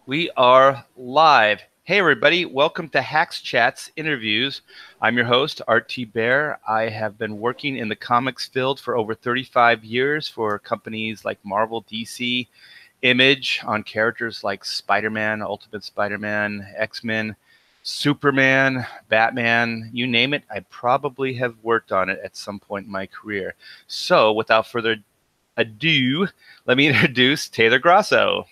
We are live. Hey, everybody. Welcome to Hacks Chats Interviews. I'm your host, Art T. Bear. I have been working in the comics field for over 35 years for companies like Marvel, DC, Image on characters like Spider-Man, Ultimate Spider-Man, X-Men, Superman, Batman, you name it. I probably have worked on it at some point in my career. So without further ado, let me introduce Taylor Grosso.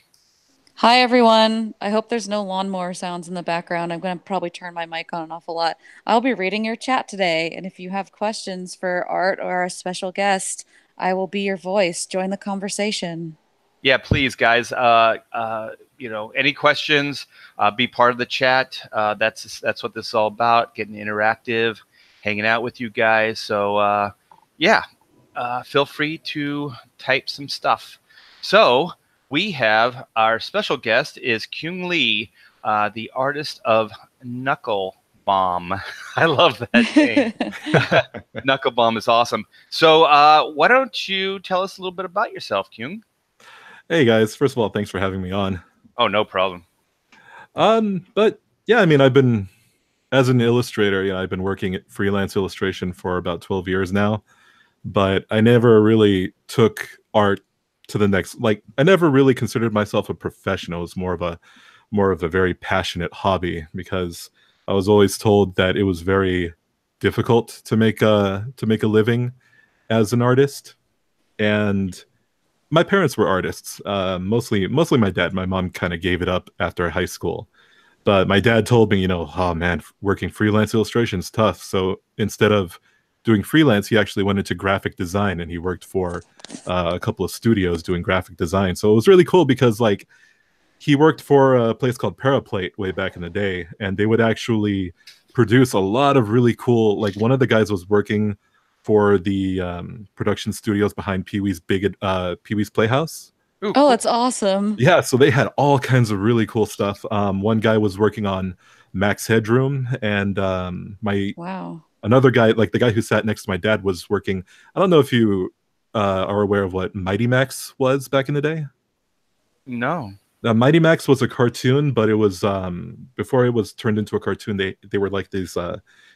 Hi, everyone. I hope there's no lawnmower sounds in the background. I'm going to probably turn my mic on an awful lot. I'll be reading your chat today, and if you have questions for Art or our special guest, I will be your voice. Join the conversation. Yeah, please, guys. Any questions? Be part of the chat. That's what this is all about. Getting interactive, hanging out with you guys. So feel free to type some stuff. So we have our special guest is Keung Lee, the artist of Knuckle Bomb. I love that name. Knuckle Bomb is awesome. So why don't you tell us a little bit about yourself, Keung? Hey guys, first of all, thanks for having me on. Oh, no problem. But yeah, I mean, I've been as an illustrator, I've been working at freelance illustration for about 12 years now, but I never really took art to the next, like I never really considered myself a professional. It was more of a very passionate hobby because I was always told that it was very difficult to make a living as an artist. And my parents were artists, mostly my dad. My mom kind of gave it up after high school, but my dad told me, oh man, working freelance illustration is tough. So instead of doing freelance, he actually went into graphic design and he worked for a couple of studios doing graphic design. So it was really cool because like he worked for a place called Paraplate way back in the day, and they would actually produce a lot of really cool. Like one of the guys was working for the production studios behind Pee Wee's Playhouse. Ooh, Oh, cool. that's awesome. Yeah, so they had all kinds of really cool stuff. One guy was working on Max Headroom, and my Wow. another guy, like the guy who sat next to my dad, was working. I don't know if you are aware of what Mighty Max was back in the day. No. Mighty Max was a cartoon, but it was before it was turned into a cartoon. They were like these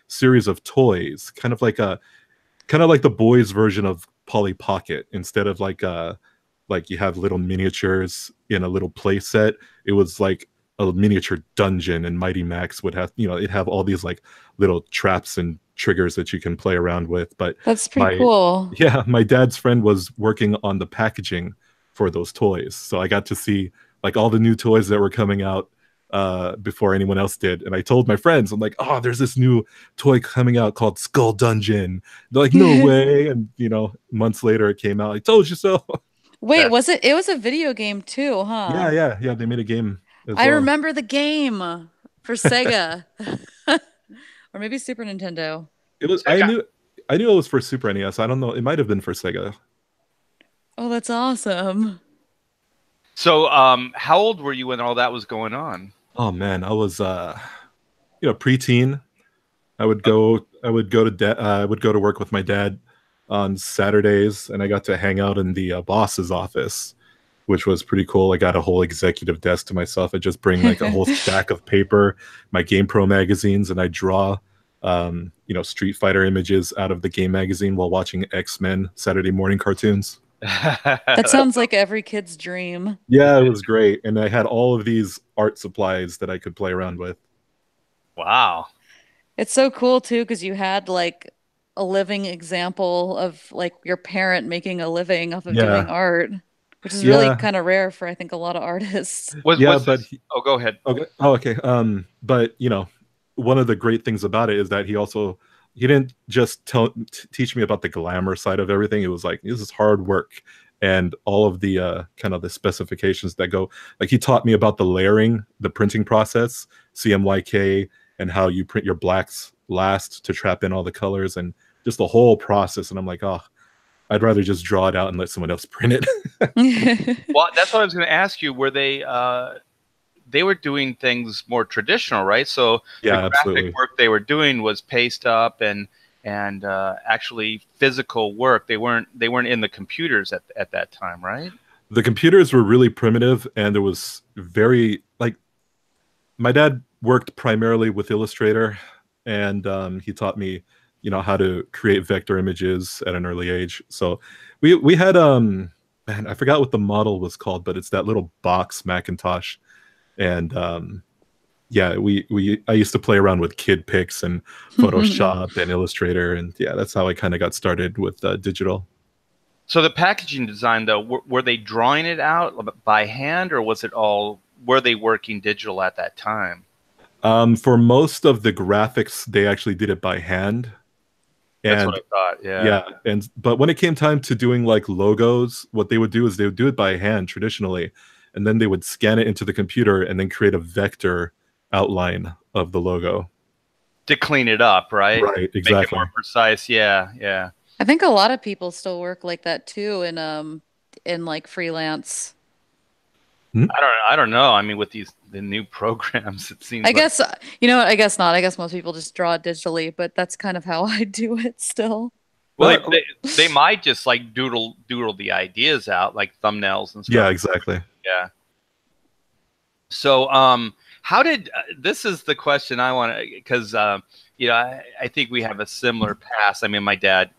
series of toys, kind of like the boys' version of Polly Pocket. Instead of like you have little miniatures in a little play set, it was like a miniature dungeon, and Mighty Max would have, it'd have all these like little traps and triggers that you can play around with. But That's pretty my cool. yeah, my dad's friend was working on the packaging for those toys, so I got to see like all the new toys that were coming out before anyone else did. And I told my friends, I'm like, oh, there's this new toy coming out called Skull Dungeon. They're like, no way. And months later it came out. I told you so. Wait, That was it? It was a video game too, huh? Yeah. They made a game as I well. remember the game for Sega. Or maybe Super Nintendo. It was. I Sega. knew it was for Super NES. I don't know. It might have been for Sega. Oh, that's awesome. So, how old were you when all that was going on? Oh man, I was preteen. I would go to work with my dad on Saturdays, and I got to hang out in the boss's office, which was pretty cool. I got a whole executive desk to myself. I just bring like a whole stack of paper, my Game Pro magazines, and I draw, Street Fighter images out of the game magazine while watching X-Men Saturday morning cartoons. That sounds like every kid's dream. Yeah, it was great, and I had all of these art supplies that I could play around with. Wow. It's so cool too, because you had like a living example of like your parent making a living off of doing Yeah, art, which is really yeah, kind of rare for I think a lot of artists. Was yeah, was but this? Oh, go ahead. okay. Oh, okay. But one of the great things about it is that he didn't just teach me about the glamour side of everything. It was like this is hard work, and all of the kind of the specifications that go. Like he taught me about the layering, the printing process, CMYK, and how you print your blacks last to trap in all the colors and just the whole process. And I'm like, oh, I'd rather just draw it out and let someone else print it. Well, that's what I was going to ask you. Were they were doing things more traditional, right? So the Yeah, graphic absolutely. work they were doing was paste up and actually physical work. They weren't in the computers at that time, right? The computers were really primitive, and it was very like my dad worked primarily with Illustrator, and he taught me, how to create vector images at an early age. So we had man, I forgot what the model was called, but it's that little box Macintosh, and yeah, we I used to play around with Kid Pix and Photoshop and Illustrator, and yeah, that's how I kind of got started with digital. So the packaging design, though, were they drawing it out by hand, or was it all? Were they working digital at that time? For most of the graphics, they actually did it by hand. That's what And I thought. Yeah. yeah, but when it came time to doing like logos, what they would do is they would do it by hand traditionally, and then they would scan it into the computer and then create a vector outline of the logo. To clean it up, right? Right, Make it exactly. more precise. Yeah, yeah. I think a lot of people still work like that too in like freelance. I don't know. I mean, with the new programs, it seems I like guess you know what, I guess not. I guess most people just draw it digitally, but that's kind of how I do it still. well, Well, they might just like doodle the ideas out, like thumbnails and stuff. yeah, exactly. Yeah. So, how did this is the question I want to because I think we have a similar past. I mean, my dad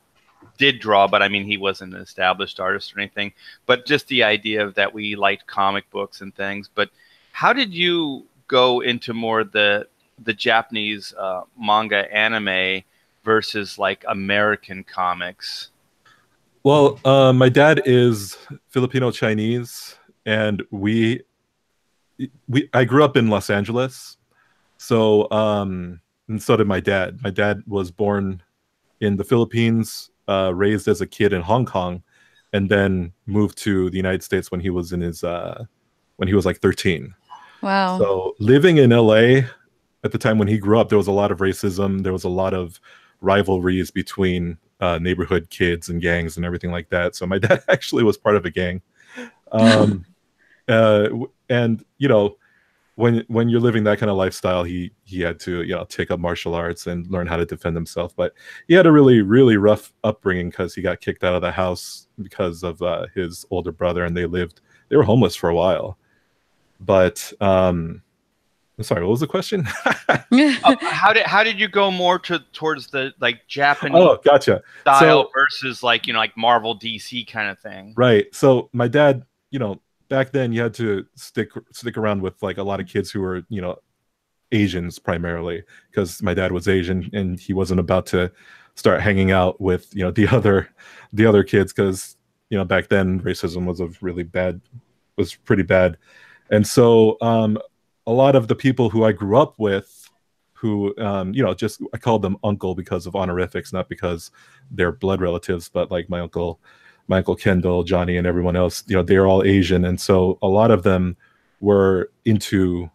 did draw, but I mean, he wasn't an established artist or anything. But just the idea of that we liked comic books and things. But how did you go into more the Japanese manga anime versus like American comics? Well, my dad is Filipino Chinese, and we I grew up in Los Angeles, so and so did my dad. My dad was born in the Philippines, raised as a kid in Hong Kong, and then moved to the United States when he was like 13. Wow. So living in LA at the time when he grew up, there was a lot of racism. There was a lot of rivalries between neighborhood kids and gangs and everything like that. So my dad actually was part of a gang. Um, and when you're living that kind of lifestyle, he had to take up martial arts and learn how to defend himself. But he had a really rough upbringing because he got kicked out of the house because of his older brother, and they were homeless for a while. But I'm sorry, what was the question? How did you go more towards the like Japanese Oh, gotcha. style So versus like like Marvel DC kind of thing? right. So my dad, back then you had to stick around with like a lot of kids who were, Asians primarily, because my dad was Asian and he wasn't about to start hanging out with, the other kids because, back then racism was pretty bad. And so a lot of the people who I grew up with who just I called them uncle because of honorifics, not because they're blood relatives, but like my uncle Kendall, Johnny, and everyone else, they're all Asian, and so a lot of them were into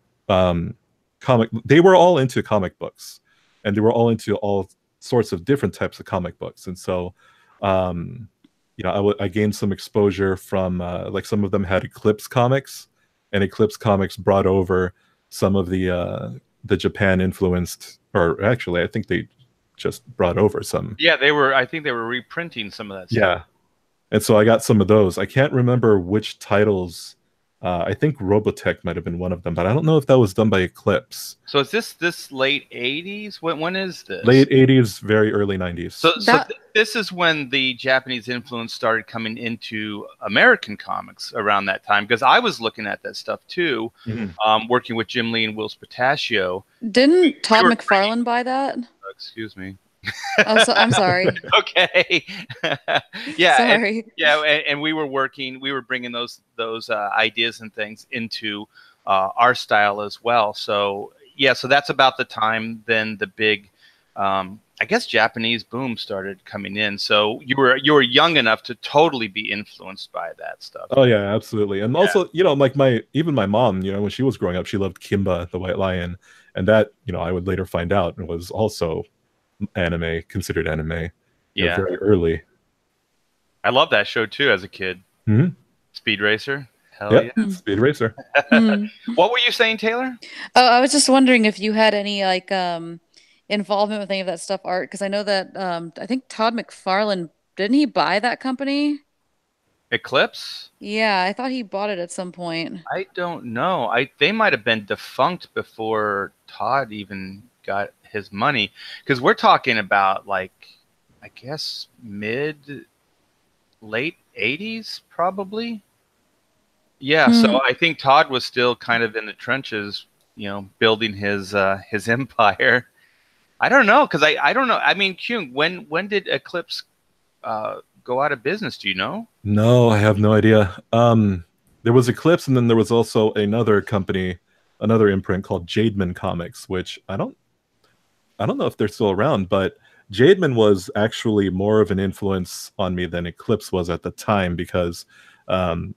they were all into comic books, and they were all into all sorts of different types of comic books, and so I gained some exposure from like some of them had Eclipse comics, and Eclipse comics brought over some of the Japan influenced, or actually I think they just brought over some. Yeah, I think they were reprinting some of that stuff. Yeah, and so I got some of those. I can't remember which titles. I think Robotech might have been one of them, but I don't know if that was done by Eclipse. So is this late 80s? When is this? Late 80s, very early 90s. So this is when the Japanese influence started coming into American comics around that time, because I was looking at that stuff too, working with Jim Lee and Will Spataccio. Didn't Todd McFarlane buy that? Excuse me. Oh, so, I'm sorry. Okay. Yeah. Sorry. And we were bringing those ideas and things into our style as well. So yeah, so that's about the time then the big, I guess, Japanese boom started coming in. So you were young enough to totally be influenced by that stuff. Oh yeah, absolutely. And also, like even my mom, when she was growing up, she loved Kimba the White Lion, and that, I would later find out it was also considered anime. Very early. I love that show too as a kid. Speed Racer. Hell yeah. Speed Racer. What were you saying, Taylor? Oh, I was just wondering if you had any like involvement with any of that stuff, art, because I know that I think Todd McFarlane, didn't he buy that company? Eclipse? Yeah, I thought he bought it at some point. I don't know. They might have been defunct before Todd even got his money, because we're talking about like, I guess mid late 80s probably. Yeah, so Hmm. I think Todd was still kind of in the trenches, building his empire. I don't know, because I don't know. I mean, Kyung, when did Eclipse go out of business? Do you know? No, I have no idea. There was Eclipse, and then there was also another company, another imprint called Jademan Comics, which I don't know if they're still around, but Jademan was actually more of an influence on me than Eclipse was at the time because, um,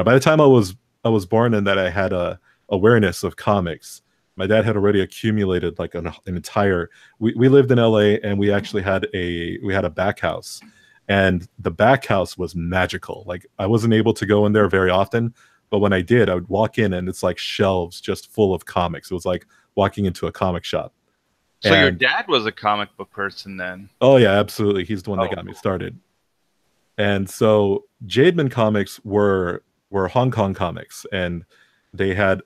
by the time I was born and that I had a awareness of comics, my dad had already accumulated like an entire. We lived in LA and we actually had a back house, and the back house was magical. Like I wasn't able to go in there very often, but when I did, I would walk in and it's like shelves just full of comics. It was like walking into a comic shop. So your And dad was a comic book person then? oh yeah, absolutely. He's the one that Oh, got me cool. started. And so Jademan comics were Hong Kong comics, and they had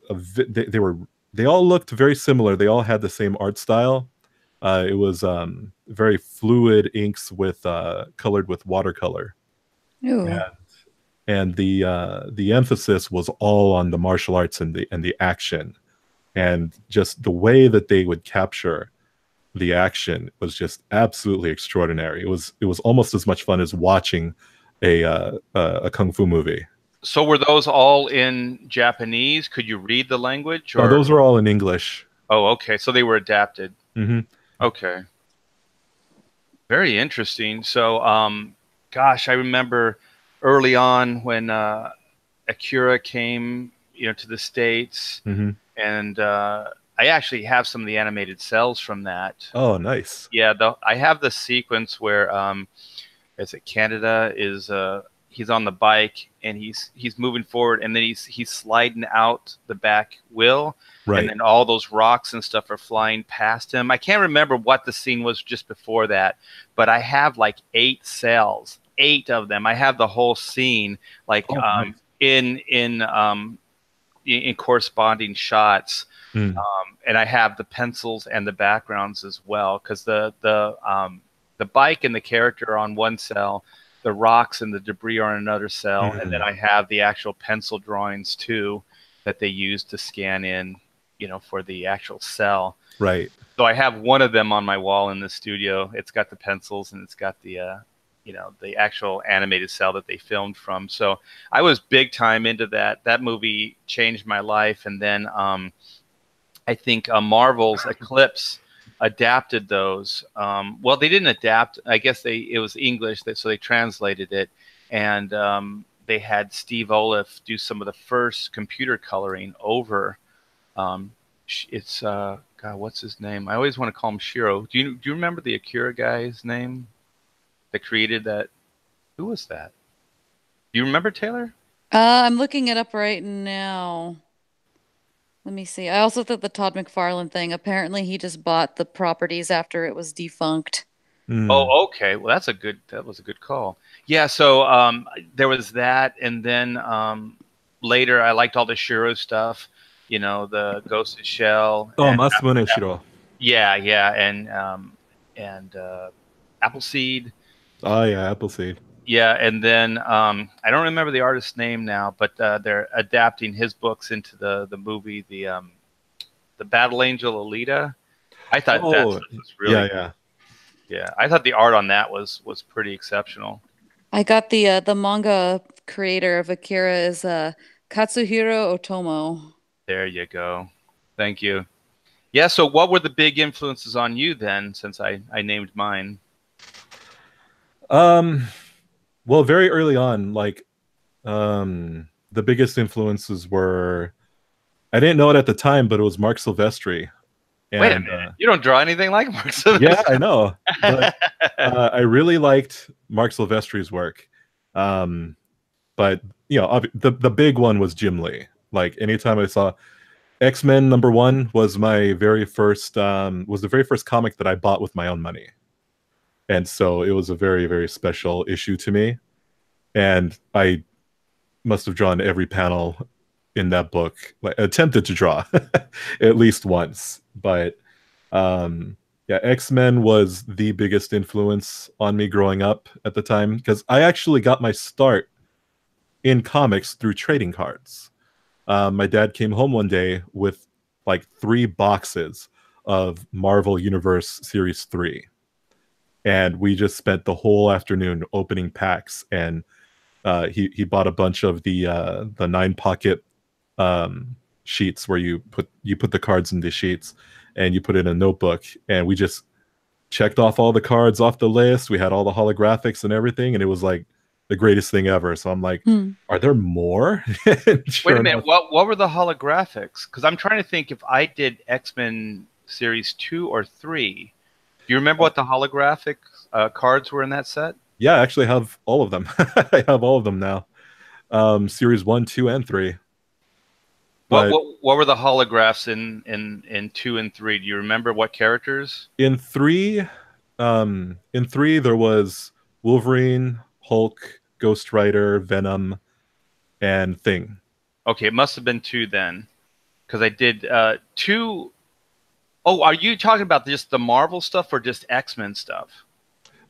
they all looked very similar. They all had the same art style. It was very fluid inks with colored with watercolor, Ooh. and the emphasis was all on the martial arts and the action, and just the way that they would capture the action was just absolutely extraordinary. It was almost as much fun as watching a kung fu movie. So were those all in Japanese? Could you read the language No, or? those were all in English. Oh, okay. So they were adapted. Hmm. Okay. Very interesting. So, gosh, I remember early on when Akira came, to the States, Hmm. and I actually have some of the animated cells from that. Oh, nice. Yeah, I have the sequence where is it Canada is he's on the bike and he's moving forward, and then he's sliding out the back wheel, and Right. then all those rocks and stuff are flying past him. I can't remember what the scene was just before that, but I have like 8 cells, 8 of them. I have the whole scene like Oh, nice. in corresponding shots. Mm. And I have the pencils and the backgrounds as well, because the bike and the character are on one cell, the rocks and the debris are on another cell, and then Mm. I have the actual pencil drawings too that they use to scan in, for the actual cell. Right. So I have one of them on my wall in the studio. It's got the pencils and it's got the actual animated cell that they filmed from. So I was big time into that. That movie changed my life, and then I think Marvel's Eclipse adapted those. Well, they didn't adapt. I guess it was English, so they translated it, and they had Steve Oliff do some of the first computer coloring over. It's God, what's his name? I always want to call him Shiro. Do you remember the Akira guy's name that created that? Who was that? Do you remember, Taylor? I'm looking it up right now. Let me see. I also thought the Todd McFarlane thing. Apparently, he just bought the properties after it was defunct. Mm. Oh, okay. Well, that was a good call. Yeah, so there was that, and then later I liked all the Shiro stuff, the Ghost Shell, Oh, and Masamune Shiro. yeah, yeah, and Appleseed. Oh yeah, Appleseed. Yeah, and then I don't remember the artist's name now, but they're adapting his books into the movie, the Battle Angel Alita. I thought that Oh stuff was really yeah, good. yeah. Yeah, I thought the art on that was pretty exceptional. I got the manga creator of Akira is Katsuhiro Otomo. There you go. Thank you. Yeah, so what were the big influences on you then, since I named mine? Um, well, very early on, like the biggest influences were I didn't know it at the time, but it was Mark Silvestri. Wait a And minute. You don't draw anything like Mark yeah, Silvestri. I know. But I really liked Mark Silvestri's work. But the big one was Jim Lee. Like anytime I saw X-Men #1 was my very first was the very first comic that I bought with my own money. And so it was a very, very special issue to me. And must have drawn every panel in that book, like attempted to draw at least once. But yeah, X-Men was the biggest influence on me growing up at the time, because I actually got my start in comics through trading cards. My dad came home one day with like 3 boxes of Marvel Universe Series 3. And we just spent the whole afternoon opening packs, and he bought a bunch of the 9 pocket sheets where you put the cards in the sheets and you put it in a notebook, and we just checked off all the cards off the list. We had all the holographics and everything, and it was like the greatest thing ever. So I'm like, are there more? Wait a minute, what were the holographics? Because I'm trying to think if I did X-Men Series 2 or 3. Do you remember what the holographic cards were in that set? Yeah, I actually have all of them. I have all of them now. Series 1, 2, and 3. But what were the holographs in 2 and 3? Do you remember what characters? In 3, there was Wolverine, Hulk, Ghost Rider, Venom, and Thing. Okay, it must have been 2 then, because I did 2. Oh, are you talking about just the Marvel stuff or just X-Men stuff?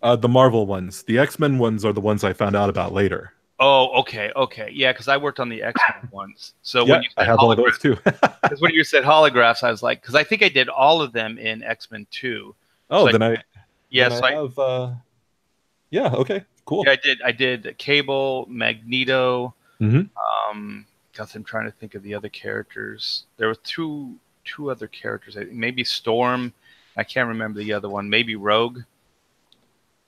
The Marvel ones. The X-Men ones are the ones I found out about later. Oh, okay. Yeah, because I worked on the X-Men ones. So yeah, when you said I have all those too. Because when you said holographs, I was like, because I think I did all of them in X-Men 2. Oh, so then I have. Yeah. Okay. Cool. Yeah, I did Cable, Magneto. Guess I'm trying to think of the other characters. There were two other characters. Maybe Storm. I can't remember the other one. Maybe Rogue.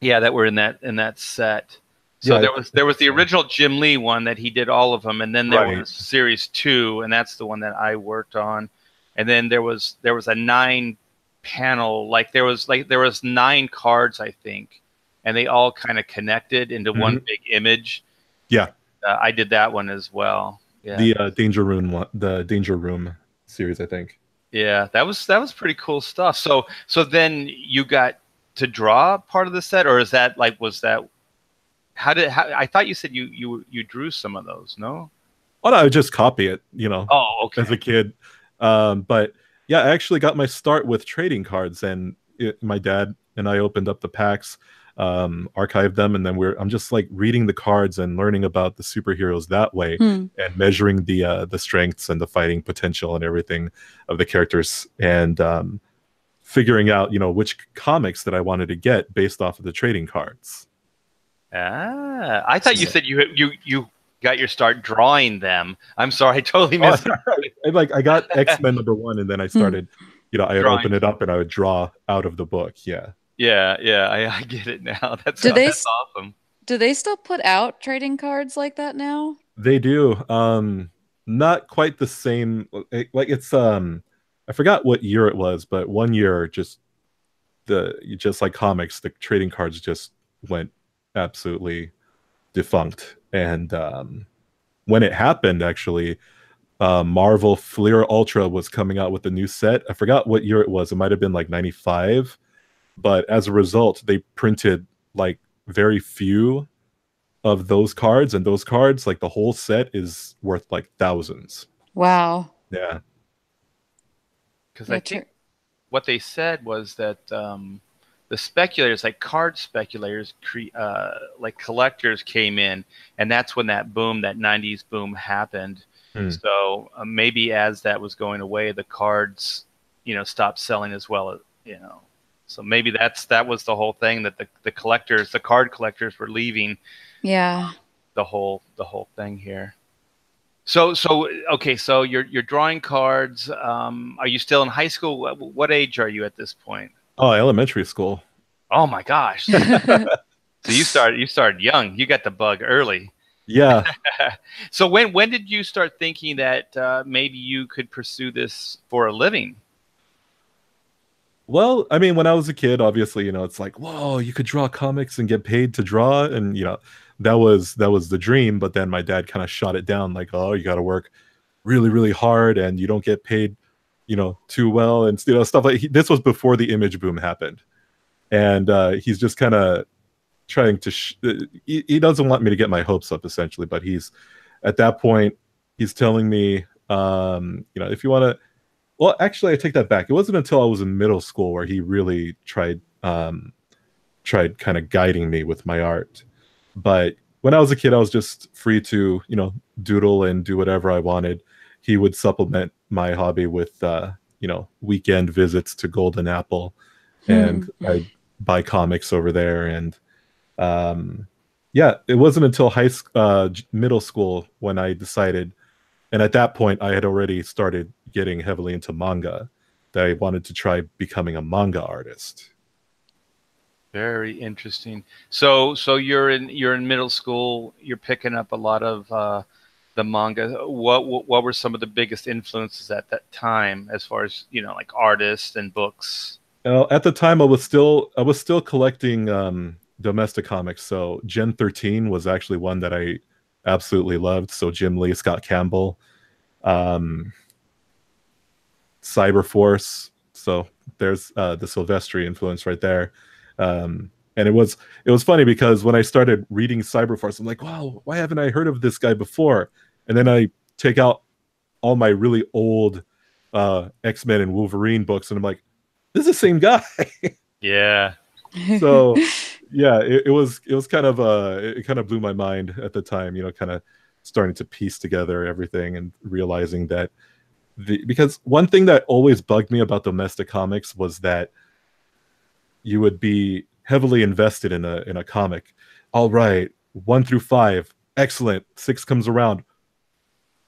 Yeah, that were in that set. So yeah, there was the original Jim Lee one that he did all of them, and then there was Series 2, and that's the one that I worked on. And then there was a 9 panel, there was 9 cards, I think, and they all kind of connected into one big image. Yeah, I did that one as well. Yeah, the Danger Room one, the Danger Room series, I think. Yeah, that was pretty cool stuff. So then you got to draw part of the set, or is that how I thought you said you drew some of those, no? Oh no, I would just copy it, Oh, okay. as a kid. But yeah, I actually got my start with trading cards, and my dad and I opened up the packs, archived them, and then I'm just like reading the cards and learning about the superheroes that way, and measuring the strengths and the fighting potential and everything of the characters, and figuring out which comics that I wanted to get based off of the trading cards. I thought you said you got your start drawing them. I'm sorry, I totally missed it. I got X-Men #1, and then I started, I would open it up and I would draw out of the book. Yeah. Yeah, I get it now. That's awesome. Do they still put out trading cards like that now? They do. Not quite the same. It's I forgot what year it was, but one year just like comics, the trading cards just went absolutely defunct. And when it happened, actually, Marvel Fleer Ultra was coming out with a new set. I forgot what year it was. It might have been like 95. But as a result, they printed like very few of those cards, and those cards, like the whole set, is worth like thousands. Wow. Yeah. Because I think what they said was that the speculators, like card speculators, like collectors, came in, and that's when that 90s boom happened. So maybe as that was going away, the cards, stopped selling as well, So maybe that was the whole thing, that the card collectors were leaving. Yeah. The whole thing here. So okay, so you're drawing cards. Are you still in high school? What age are you at this point? Oh, elementary school. Oh my gosh. So you started young. You got the bug early. Yeah. So when did you start thinking that maybe you could pursue this for a living? Well, I mean, when I was a kid, obviously, it's like, whoa, you could draw comics and get paid to draw, and that was the dream. But then my dad kind of shot it down, like, oh, you got to work really, really hard, and you don't get paid, too well, and stuff like. This was before the image boom happened, and he's just kind of trying to. He doesn't want me to get my hopes up, essentially, but he's at that point, he's telling me, if you want to. Well, actually, I take that back. It wasn't until I was in middle school where he really tried kind of guiding me with my art. But when I was a kid, I was just free to, doodle and do whatever I wanted. He would supplement my hobby with, weekend visits to Golden Apple, and I'd buy comics over there. And yeah, it wasn't until middle school when I decided, and at that point, I had already started getting heavily into manga, that I wanted to try becoming a manga artist. Very interesting. So you're in middle school. You're picking up a lot of the manga. What were some of the biggest influences at that time, as far as like artists and books? At the time, I was still collecting domestic comics. So Gen 13 was actually one that I absolutely loved. So Jim Lee, Scott Campbell, Cyberforce. So there's the Silvestri influence right there. And it was funny because when I started reading Cyberforce, I'm like, wow, why haven't I heard of this guy before? And then I take out all my really old X-Men and Wolverine books, and I'm like, this is the same guy. Yeah. So yeah, it was kind of it kind of blew my mind at the time, kind of starting to piece together everything and realizing that because one thing that always bugged me about domestic comics was that you would be heavily invested in a comic. All right, 1 through 5, excellent. 6 comes around.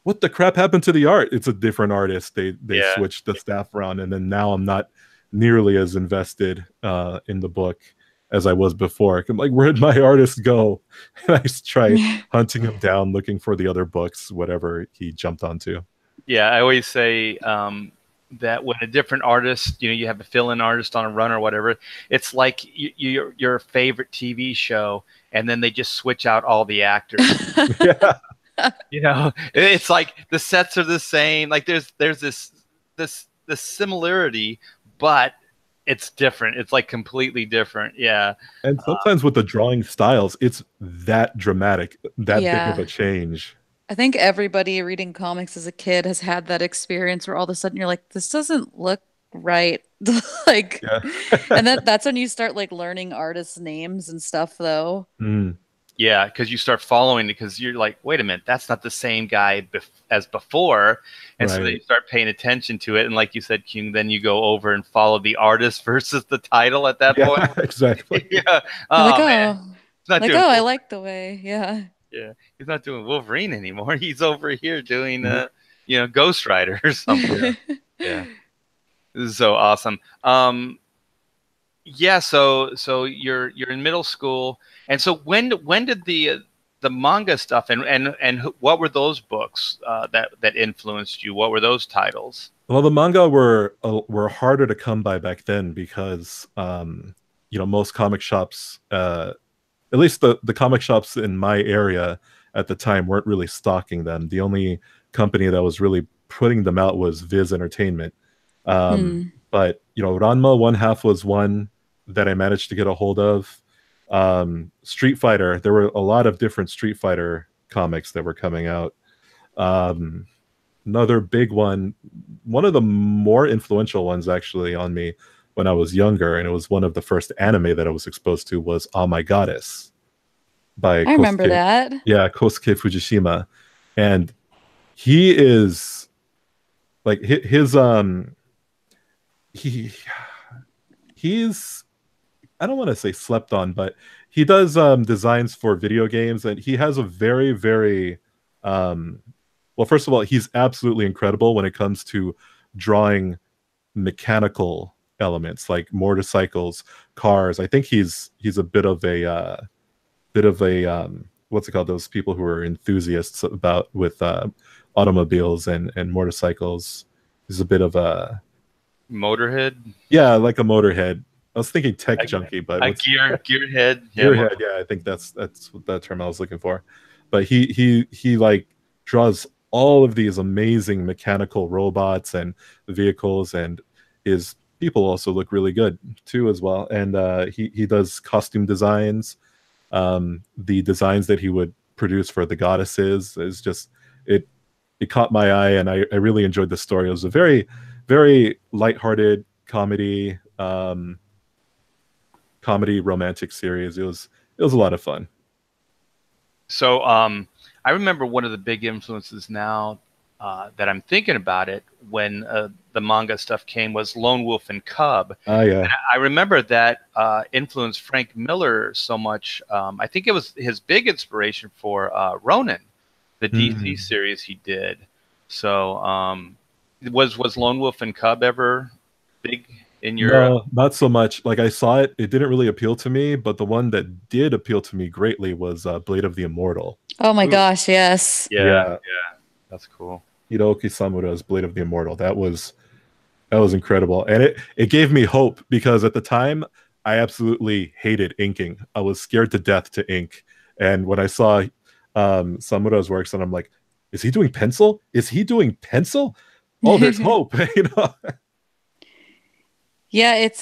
What the crap happened to the art? It's a different artist. They switched the staff around, and then now I'm not nearly as invested in the book as I was before. I'm like, where did my artist go? And I try hunting him down, looking for the other books, whatever he jumped onto. Yeah, I always say that when a different artist, you have a fill-in artist on a run or whatever, it's like your favorite TV show, and then they just switch out all the actors. Yeah. It's like the sets are the same. Like there's this similarity, but it's different. It's like completely different. Yeah. And sometimes with the drawing styles, it's that dramatic, that big of a change. I think everybody reading comics as a kid has had that experience where all of a sudden you're like, this doesn't look right. Like, and that's when you start like learning artists' names and stuff, though. Yeah, because you start following it because you're like, wait a minute, that's not the same guy as before. And so then you start paying attention to it. And like you said, Keung, then you go over and follow the artist versus the title at that point. Exactly. Yeah. Oh, man. I like the way. Yeah. Yeah. He's not doing Wolverine anymore. He's over here doing, Ghost Rider or something. Yeah. This is so awesome. Yeah, so you're in middle school, and so when did the manga stuff and what were those books that influenced you? What were those titles? Well, the manga were harder to come by back then because most comic shops, at least the comic shops in my area at the time, weren't really stocking them. The only company that was really putting them out was Viz Entertainment. But Ranma One Half was one that I managed to get a hold of. Street Fighter, there were a lot of different Street Fighter comics that were coming out. Another big one of the more influential ones actually on me when I was younger, and it was one of the first anime that I was exposed to, was Oh My Goddess by I remember that. Yeah, Kosuke Fujishima. And he is like his he's, I don't want to say slept on, but he does designs for video games, and he has a very, very well, first of all, he's absolutely incredible when it comes to drawing mechanical elements like motorcycles, cars. I think he's a bit of a what's it called? Those people who are enthusiasts with automobiles and motorcycles. He's a bit of a Motorhead. Yeah, like a motorhead. I was thinking tech junkie, but gearhead. Gearhead. Yeah, I think that's the term I was looking for. But he like draws all of these amazing mechanical robots and vehicles, and his people also look really good too as well. And he does costume designs. The designs that he would produced for the goddesses is just it caught my eye, and I really enjoyed the story. It was a very, very lighthearted comedy, romantic series. It was a lot of fun. So I remember one of the big influences now that I'm thinking about it when the manga stuff came was Lone Wolf and Cub. Ah, yeah. And I remember that influenced Frank Miller so much. I think it was his big inspiration for Ronin, the DC series he did. So was Lone Wolf and Cub ever big in your? No, not so much. Like, I saw it, it didn't really appeal to me, but the one that did appeal to me greatly was Blade of the Immortal. Oh my Ooh. gosh, yes. Yeah, that's cool. Hiroki Samura's Blade of the Immortal. That was incredible. And it gave me hope, because at the time I absolutely hated inking. I was scared to death to ink. And when I saw Samura's works, and I'm like, is he doing pencil? Is he doing pencil? Oh, there's hope. You know? Yeah, it's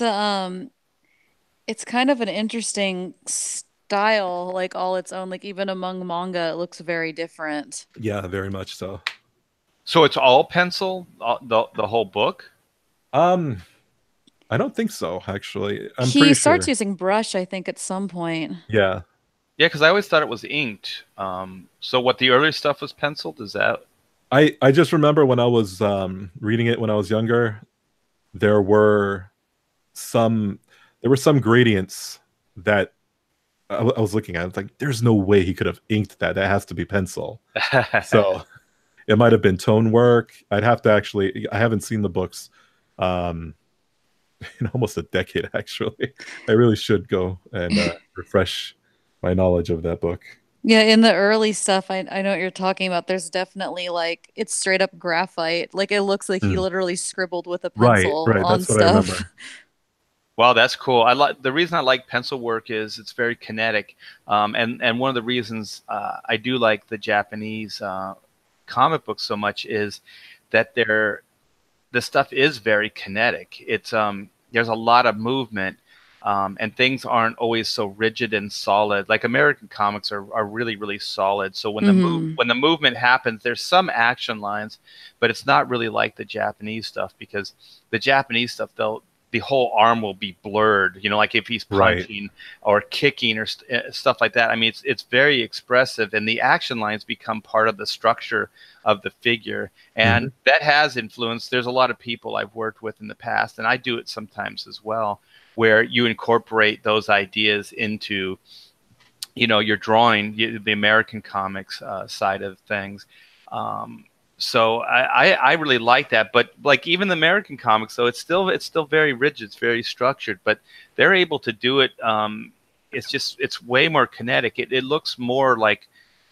kind of an interesting style, like all its own. Like even among manga, it looks very different. Yeah, very much so. So it's all pencil, the whole book? I don't think so, actually. I'm He pretty starts sure. using brush, I think, at some point. Yeah. Yeah, because I always thought it was inked. So what the earlier stuff was penciled? Is that? I just remember when I was reading it when I was younger, there were some gradients that I was looking at. I was like, there's no way he could have inked that. That has to be pencil. So it might have been tone work. I'd have to actually. I haven't seen the books in almost a decade. Actually, I really should go and refresh my knowledge of that book. Yeah, in the early stuff, I know what you're talking about. There's definitely like it's straight up graphite. Like it looks like he Mm. literally scribbled with a Right, pencil right. on That's what I stuff. remember. Wow, that's cool. I like the reason I like pencil work is it's very kinetic, and one of the reasons I do like the Japanese comic books so much is that the stuff is very kinetic. It's there's a lot of movement, and things aren't always so rigid and solid. Like American comics are really really solid. So when Hmm. when the movement happens, there's some action lines, but it's not really like the Japanese stuff because the Japanese stuff the whole arm will be blurred. You know, like if he's Right. punching or kicking or stuff like that. I mean, it's very expressive, and the action lines become part of the structure of the figure, and that has influenced. There's a lot of people I've worked with in the past, and I do it sometimes as well, where you incorporate those ideas into, your drawing, the American comics side of things. So I really like that, but like even the American comics, though it's still very rigid, it's very structured, but they're able to do it. It's way more kinetic. It looks more like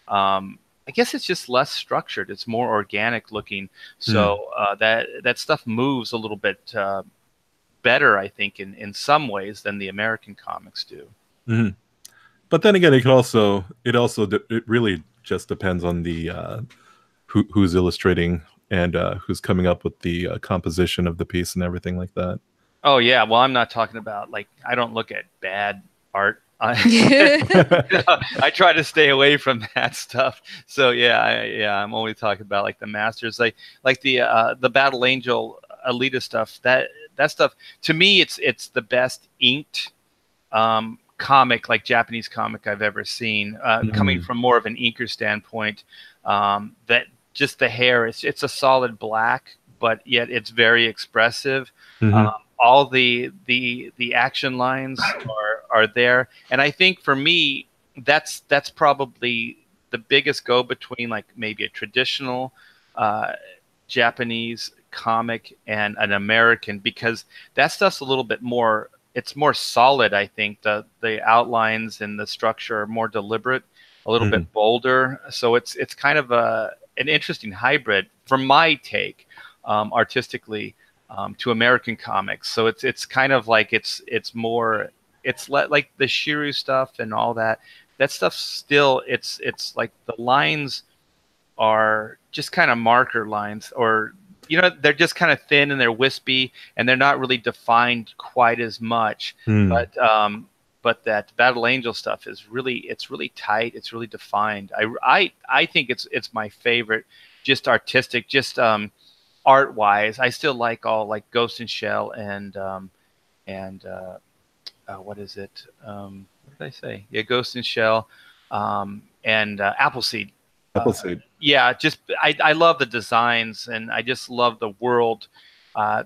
I guess it's just less structured. It's more organic looking. So that stuff moves a little bit better, I think, in some ways than the American comics do. Mm-hmm. But then again, it really just depends on the who's illustrating and who's coming up with the composition of the piece and everything like that. Oh yeah, well I'm not talking about like I don't look at bad art. I try to stay away from that stuff. So I'm only talking about like the masters, like the Battle Angel Alita stuff. That stuff to me, it's the best inked comic, like Japanese comic I've ever seen. Coming from more of an inker standpoint, that just the hair, it's a solid black, but yet it's very expressive. All the action lines are there, and I think for me that's probably the biggest go between like maybe a traditional Japanese comic and an American, because that stuff's a little bit more, it's more solid. I think the outlines and the structure are more deliberate, a little bit bolder. So it's kind of an interesting hybrid from my take, artistically, to American comics. So it's kind of like it's more, it's like the Shiru stuff and all that. That stuff still, it's like the lines are just kind of marker lines, or they're just kind of thin and they're wispy and they're not really defined quite as much. But but that Battle Angel stuff is it's really tight. It's really defined. I think it's my favorite, just artistic, just art wise. I still like all like Ghost in Shell and what is it? What did I say? Yeah, Ghost in Shell, and Appleseed. Appleseed. Yeah, just I love the designs, and I just love the world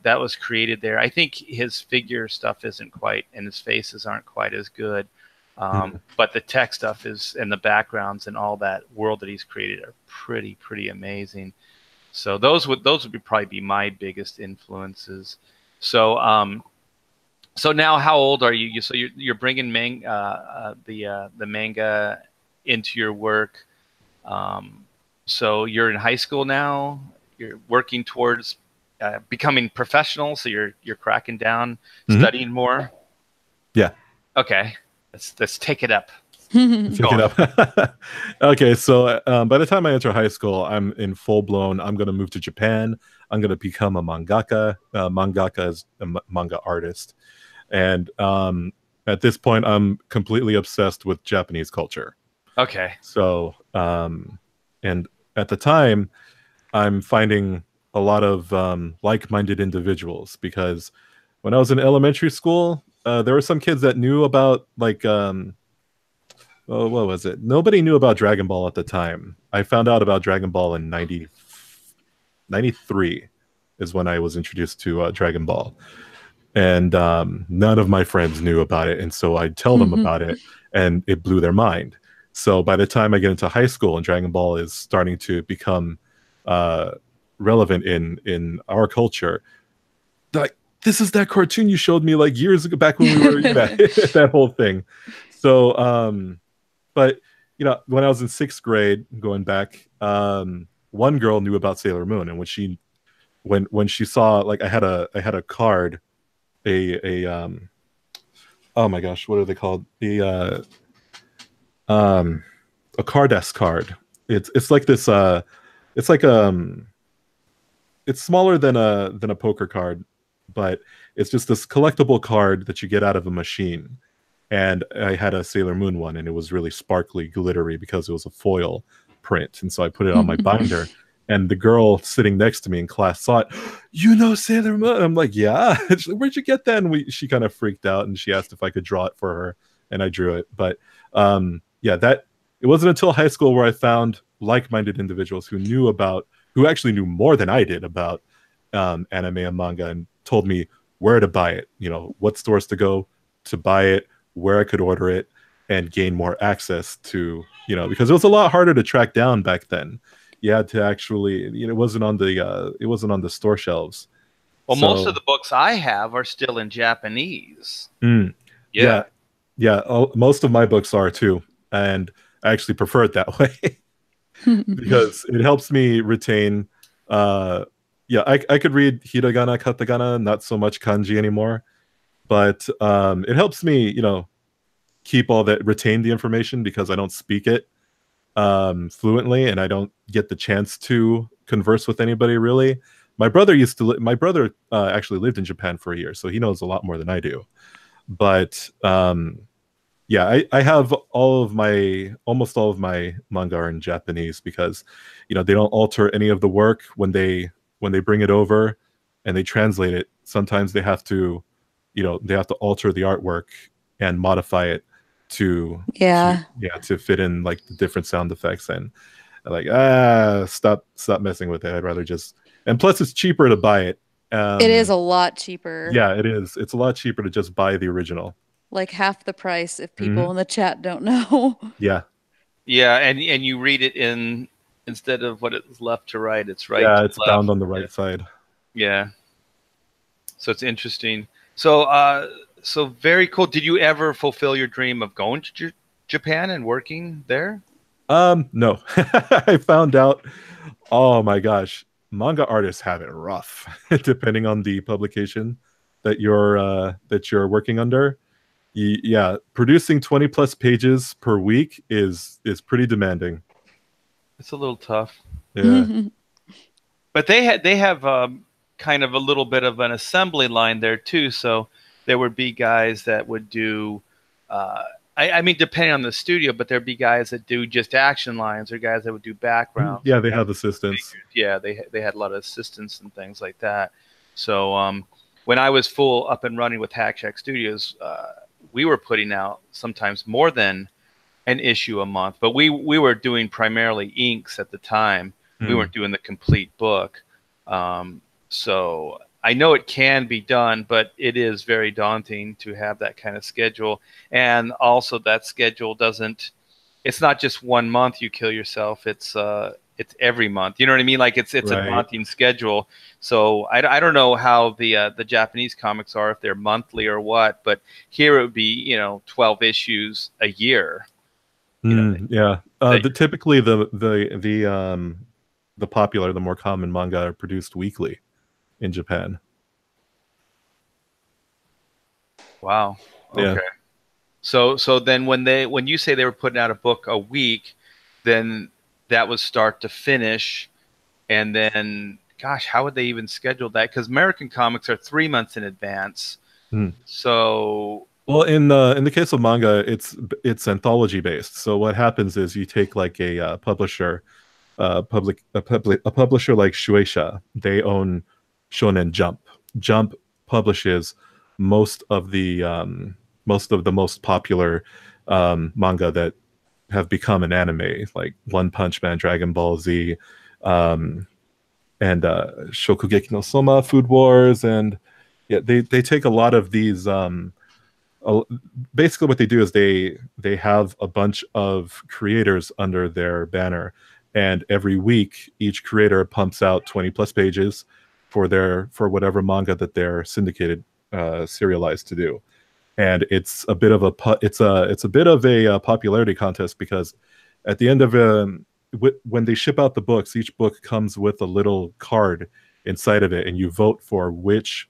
that was created there. I think his figure stuff isn't quite, and his faces aren't quite as good, but the tech stuff is, and the backgrounds and all that world that he's created are pretty amazing. So those would probably be my biggest influences. So so now, how old are you? So you're bringing the manga into your work. So you're in high school now. You're working towards becoming professional. So you're cracking down, studying more. Yeah. Okay, let's take it up. Take it up. Okay, so by the time I enter high school, I'm in full blown. I'm going to move to Japan. I'm going to become a mangaka. Mangaka is a manga artist, and at this point, I'm completely obsessed with Japanese culture. Okay. So, and at the time, I'm finding a lot of like-minded individuals, because when I was in elementary school, there were some kids that knew about like well, what was it? Nobody knew about Dragon Ball at the time. I found out about Dragon Ball in 93 is when I was introduced to Dragon Ball. And none of my friends knew about it. And so I'd tell them about it, and it blew their mind. So by the time I get into high school and Dragon Ball is starting to become relevant in our culture, like, this is that cartoon you showed me like years ago, back when we were that whole thing. So but you know, when I was in 6th grade, going back, one girl knew about Sailor Moon, and when she saw, like, I had a card, oh my gosh, what are they called? A Cardass card. It's like this it's like it's smaller than a poker card, but it's just this collectible card that you get out of a machine. And I had a Sailor Moon one, and it was really sparkly, glittery, because it was a foil print. And so I put it on my binder, and the girl sitting next to me in class saw it. You know Sailor Moon? I'm like, yeah. She's like, where'd you get that? And she kind of freaked out, and she asked if I could draw it for her, and I drew it. But yeah, that it wasn't until high school where I found like-minded individuals who actually knew more than I did about anime and manga, and told me where to buy it, you know, what stores to go to buy it, where I could order it, and gain more access to, you know, because it was a lot harder to track down back then. You had to actually, you know, it wasn't on the store shelves. Well, most of the books I have are still in Japanese. Yeah. Most of my books are too, and I actually prefer it that way because it helps me retain. Yeah, I could read hiragana, katakana, not so much kanji anymore, but it helps me, you know, retain the information, because I don't speak it fluently, and I don't get the chance to converse with anybody really. My brother actually lived in Japan for a year, so he knows a lot more than I do. But yeah, I have almost all of my manga are in Japanese, because, you know, they don't alter any of the work when they bring it over and they translate it. Sometimes they have to, you know, they have to alter the artwork and modify it to fit in like the different sound effects, and like, stop messing with it. I'd rather just, and plus it's cheaper to buy it. It is a lot cheaper. Yeah, it is. It's a lot cheaper to just buy the original. Like half the price, if people in the chat don't know. Yeah. Yeah, and you read it in, instead of what it's left to right, it's right. Yeah, to it's left. bound on the right side. Yeah. So it's interesting. So so very cool. Did you ever fulfill your dream of going to Japan and working there? No. I found out, oh my gosh, manga artists have it rough depending on the publication that you're working under. Yeah, producing 20 plus pages per week is pretty demanding. It's a little tough. Yeah. But they have kind of a little bit of an assembly line there too. So there would be guys that would do I mean, depending on the studio, but there'd be guys that do just action lines, or guys that would do backgrounds. Yeah, they have assistants. Yeah, they had a lot of assistants and things like that. So when I was full up and running with Hack Shack Studios, we were putting out sometimes more than an issue a month, but we were doing primarily inks at the time. We weren't doing the complete book. So I know it can be done, but it is very daunting to have that kind of schedule. And also that schedule it's not just 1 month you kill yourself. It's every month. You know what I mean? Like it's Right. a daunting schedule. So I don't know how the Japanese comics are, if they're monthly or what, but here it would be, 12 issues a year. Yeah. Typically the popular, the more common manga are produced weekly in Japan. Wow. Yeah. Okay. So then when you say they were putting out a book a week, then that was start to finish, and then gosh, how would they even schedule that? Because American comics are 3 months in advance. So well, in the case of manga, it's anthology based. So what happens is you take like a publisher, a publisher like Shueisha. They own Shonen Jump. Jump publishes most of the most popular manga that have become an anime, like One Punch Man, Dragon Ball Z, and Shokugeki no Soma, Food Wars, and yeah, they take a lot of these. Basically, what they do is they have a bunch of creators under their banner, and every week each creator pumps out 20+ pages for whatever manga that they're syndicated, serialized to do. And it's a bit of a popularity contest, because at the end of when they ship out the books, each book comes with a little card inside of it, and you vote for which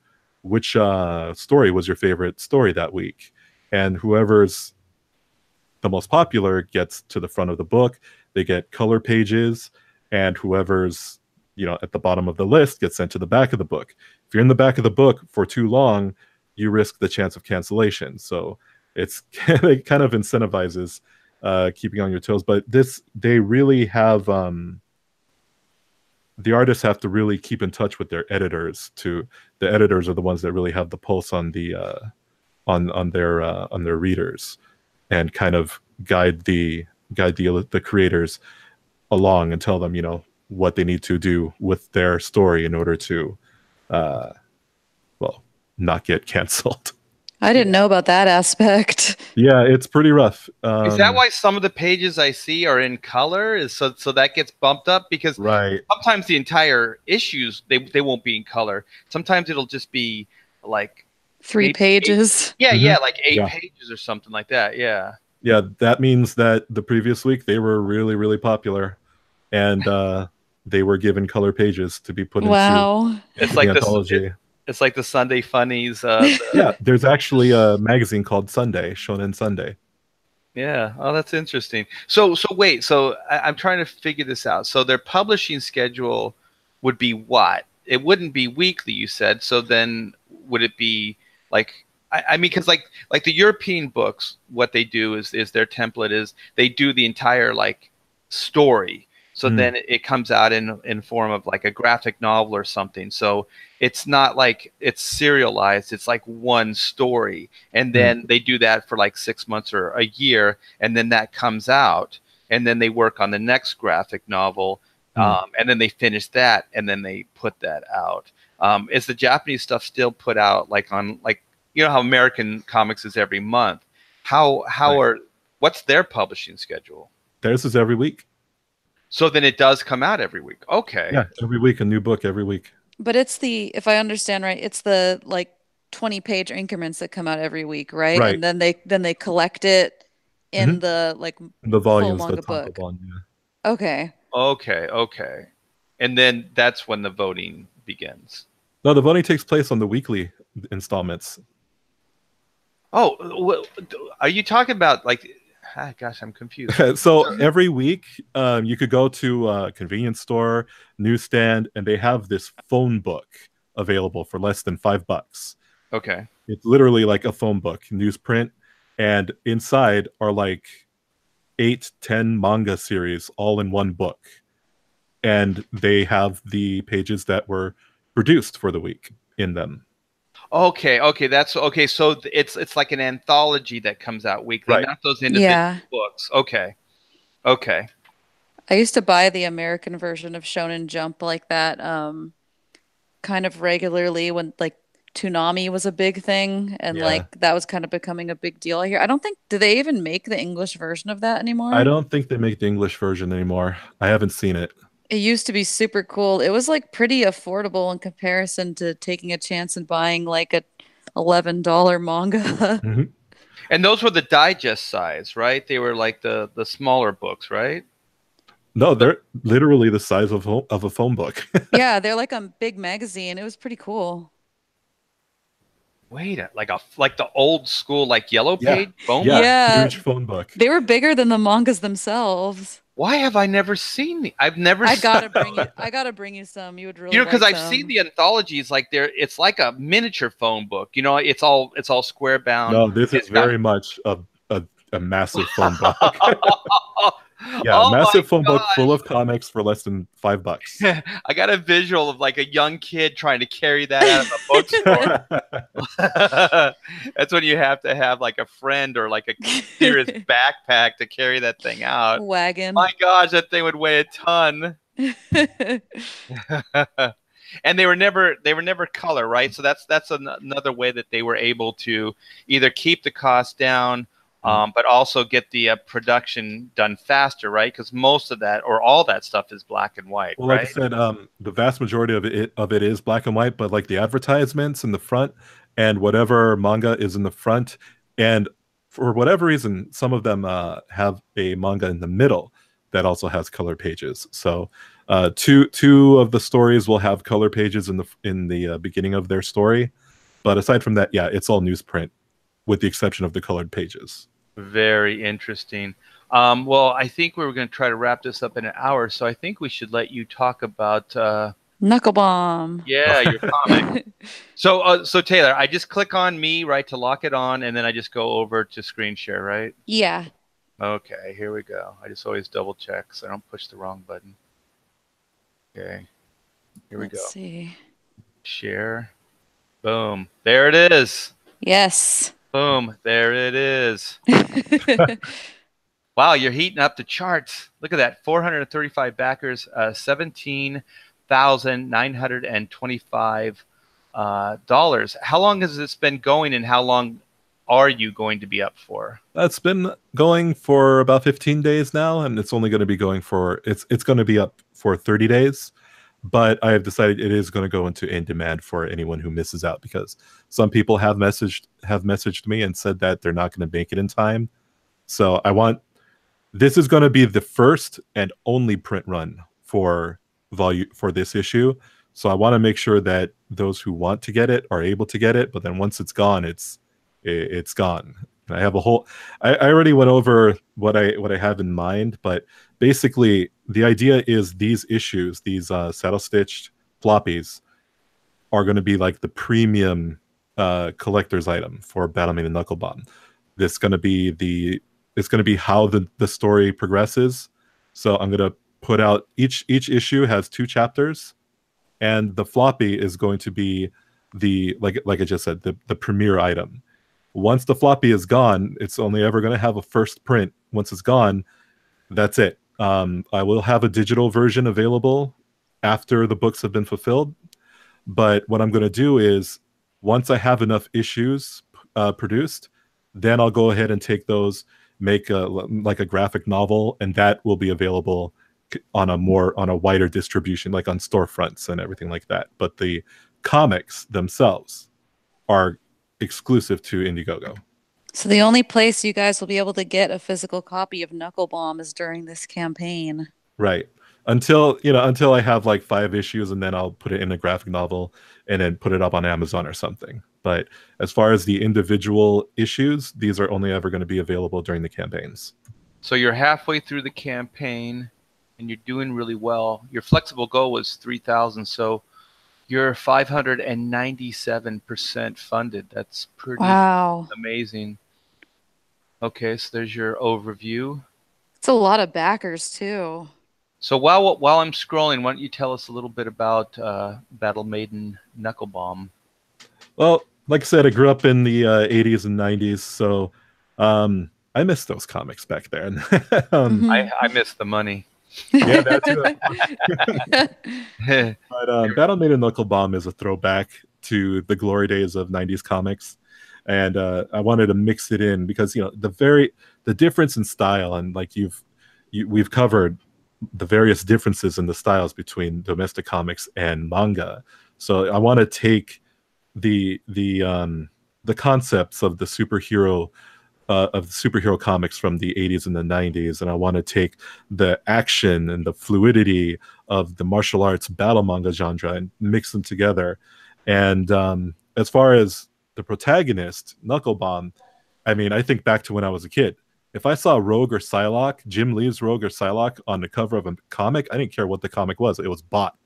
story was your favorite story that week, and whoever's the most popular gets to the front of the book. They get color pages, and whoever's at the bottom of the list gets sent to the back of the book. If you're in the back of the book for too long, you risk the chance of cancellation. So it kind of incentivizes keeping on your toes. But they really have the artists have to really keep in touch with their editors. The editors are the ones that really have the pulse on the on their readers, and kind of guide the creators along and tell them what they need to do with their story in order to not get canceled. I didn't know about that aspect. Yeah, it's pretty rough. Is that why some of the pages I see are in color? Is so that gets bumped up? Because right. Sometimes the entire issues they won't be in color. Sometimes it'll just be like 3 pages. Yeah, like 8 pages or something like that. Yeah. Yeah, that means that the previous week they were really, really popular, and they were given color pages to be put into it's like the anthology. It's like the Sunday Funnies. Yeah, there's actually a magazine called Sunday, Shonen Sunday. Yeah. Oh, that's interesting. So wait. So I'm trying to figure this out. So their publishing schedule would be what? It wouldn't be weekly, you said. So then would it be like? I mean, because like the European books, what they do is their template is they do the entire like story. So then it comes out in form of like a graphic novel or something. So it's not like it's serialized. It's like one story. And then they do that for like 6 months or a year. And then that comes out. And then they work on the next graphic novel. And then they finish that. And then they put that out. Is the Japanese stuff still put out like on like, how American comics is every month? What's their publishing schedule? Theirs is every week. So then it does come out every week. Okay. Yeah, every week, a new book every week. But it's if I understand right, it's the like 20-page increments that come out every week, right? Right. And then they collect it in the like the volumes, full manga book. Okay. Okay. And then that's when the voting begins. No, the voting takes place on the weekly installments. Oh, are you talking about like? Gosh, I'm confused. So every week, you could go to a convenience store, newsstand, and they have this phone book available for less than $5. Okay. It's literally like a phone book, newsprint, and inside are like 8-10 manga series all in one book, and they have the pages that were produced for the week in them. Okay, that's okay. So it's like an anthology that comes out weekly, Right. not those individual Yeah. books. Okay. I used to buy the American version of Shonen Jump like that, kind of regularly when like Toonami was a big thing and Yeah. like that was kind of becoming a big deal here. I don't think do they even make the English version of that I anymore? don't think they make the English version anymore. I haven't seen it. It used to be super cool. It was like pretty affordable in comparison to taking a chance and buying like a $11 manga. Mhm. And those were the digest size, right? They were like the smaller books, right? No, they're literally the size of a phone book. Yeah, they're like a big magazine. It was pretty cool. Wait, like the old school like yellow Yeah. page phone book? Yeah, Yeah, huge phone book. they were bigger than the mangas themselves. Why have I never seen the? I've never I seen, gotta bring you. I gotta bring you some. You would you really know, because like I've seen them. the anthologies like it's like a miniature phone book. You know, it's all square bound. No, this is It's got very much a massive phone book. Yeah, oh my massive phone book full gosh. of comics for less than $5. I got a visual of like a young kid trying to carry that out of a bookstore. That's when you have to have like a friend or like a serious backpack to carry that thing out. Wagon. My gosh, that thing would weigh a ton. And they were never color, right? So that's another way that they were able to either keep the cost down, but also get the production done faster, right? Because most of that or all that stuff is black and white, Well, like I right? said, the vast majority of it is black and white, but like the advertisements in the front and whatever manga is in the front, and for whatever reason, some of them have a manga in the middle that also has color pages. So, two of the stories will have color pages in the beginning of their story, but aside from that, yeah, it's all newsprint with the exception of the colored pages. Very interesting. Well, I think we were going to try to wrap this up in an hour, so I think we should let you talk about, Knuckle Bomb. yeah, your comic. So Taylor, I just click on me, right, to lock it on, and then I just go over to screen share, right? Yeah. Okay, here we go. I just always double check so I don't push the wrong button. Okay, here we go. Let's see. Share. Boom. There it is. Yes. Boom. There it is. Wow, you're heating up the charts. Look at that. 435 backers, $17,925 dollars. How long has this been going, and how long are you going to be up for? That's been going for about 15 days now, and it's only going to be going for it's going to be up for 30 days. But I have decided it is going to go into in demand for anyone who misses out, because some people have messaged me and said that they're not going to make it in time. So this is going to be the first and only print run for this issue. So I want to make sure that those who want to get it are able to get it. But then once it's gone, it's gone. I have a whole. I already went over what I have in mind, but basically the idea is these issues, these saddle stitched floppies, are going to be like the premium collector's item for Battle and Knuckle Bomb. It's going to be how the story progresses. So I'm going to put out each issue has 2 chapters, and the floppy is going to be the like I just said, the premier item. Once the floppy is gone, it's only ever going to have a first print. Once it's gone, that's it. I will have a digital version available after the books have been fulfilled. But what I'm going to do is, once I have enough issues produced, then I'll go ahead and take those, make like a graphic novel, and that will be available on a wider distribution, like on storefronts and everything like that. But the comics themselves are exclusive to Indiegogo. So the only place you guys will be able to get a physical copy of Knuckle Bomb is during this campaign. Right. Until I have like 5 issues, and then I'll put it in a graphic novel and then put it up on Amazon or something. But as far as the individual issues, these are only ever going to be available during the campaigns. So you're halfway through the campaign, and you're doing really well. Your flexible goal was 3,000, so you're 597% funded. That's pretty Wow. amazing. Okay, so there's your overview. It's a lot of backers too. So while I'm scrolling, why don't you tell us a little bit about Battle Maiden Knucklebomb? Well, like I said, I grew up in the 80s and 90s, so I missed those comics back then. I miss the money. Yeah, that too. But Battle Maiden Knuckle Bomb is a throwback to the glory days of 90s comics. And I wanted to mix it in because the difference in style, and like we've covered the various differences in the styles between domestic comics and manga. So I want to take the concepts of the superhero comics from the 80s and the 90s, and I want to take the action and the fluidity of the martial arts battle manga genre and mix them together. And as far as the protagonist, Knucklebomb, I mean, I think back to when I was a kid. If I saw Rogue or Psylocke, Jim Lee's Rogue or Psylocke on the cover of a comic, I didn't care what the comic was. It was bought.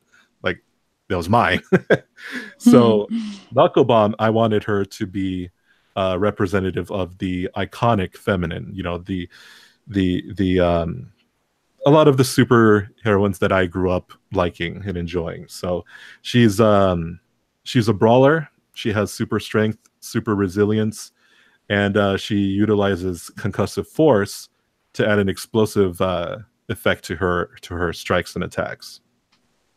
Like, it was mine. So Knucklebomb, I wanted her to be representative of the iconic feminine. The a lot of the super heroines that I grew up liking and enjoying. So she's a brawler. She has super strength, super resilience, and she utilizes concussive force to add an explosive effect to her strikes and attacks.